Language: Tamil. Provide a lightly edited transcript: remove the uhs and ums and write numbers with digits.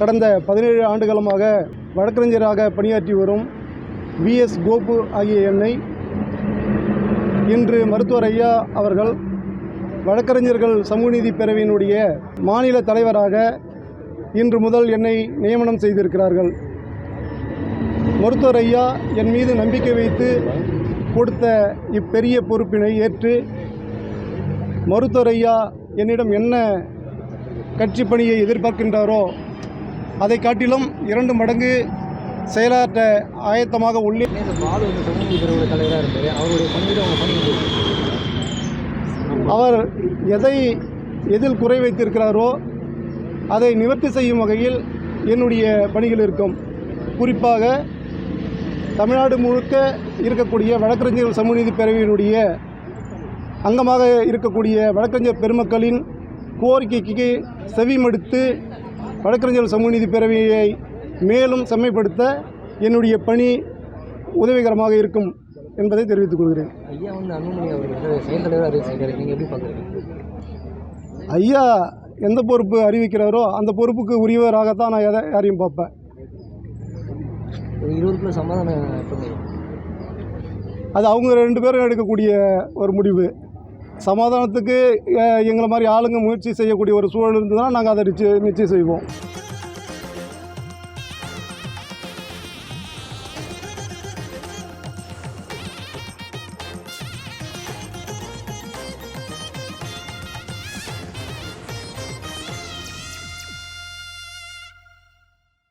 கடந்த 17 ஆண்டுகாலமாக வழக்கறிஞராக பணியாற்றி வரும் விஎஸ் கோபு ஆகிய என்னை இன்று மருத்துவர் ஐயா அவர்கள் வழக்கறிஞர்கள் சமூக நீதி பேரவையினுடைய மாநில தலைவராக இன்று முதல் என்னை நியமனம் செய்திருக்கிறார்கள். மருத்துவர் ஐயா என் மீது நம்பிக்கை வைத்து கொடுத்த இப்பெரிய பொறுப்பினை ஏற்று மருத்துவர் ஐயா என்னிடம் என்ன கட்சி பணியை எதிர்பார்க்கின்றாரோ அதை காட்டிலும் 2 மடங்கு செயலாற்ற ஆயத்தமாக உள்ளே. அவர் எதில் குறை வைத்திருக்கிறாரோ அதை நிவர்த்தி செய்யும் வகையில் என்னுடைய பணிகள் இருக்கும். குறிப்பாக தமிழ்நாடு முழுக்க இருக்கக்கூடிய வழக்கறிஞர்கள் சமூக நீதி பேரவையினுடைய அங்கமாக இருக்கக்கூடிய வழக்கறிஞர் பெருமக்களின் கோரிக்கைக்கு செவிமடுத்து வழக்கறிஞர்கள் சமூக நீதி பேரவையை மேலும் செம்மைப்படுத்த என்னுடைய பணி உதவிகரமாக இருக்கும் என்பதை தெரிவித்துக் கொள்கிறேன். ஐயா எந்த பொறுப்பு அறிவிக்கிறாரோ அந்த பொறுப்புக்கு உரியவராகத்தான் நான் யாரையும் பார்ப்பேன். அது அவங்க 2 பேரும் எடுக்கக்கூடிய ஒரு முடிவு. சமாதானத்துக்கு எங்களை மாதிரி ஆளுங்க முயற்சி செய்யக்கூடிய ஒரு சூழல் இருந்ததுன்னா நாங்கள் அதை நிச்சயம் செய்வோம்.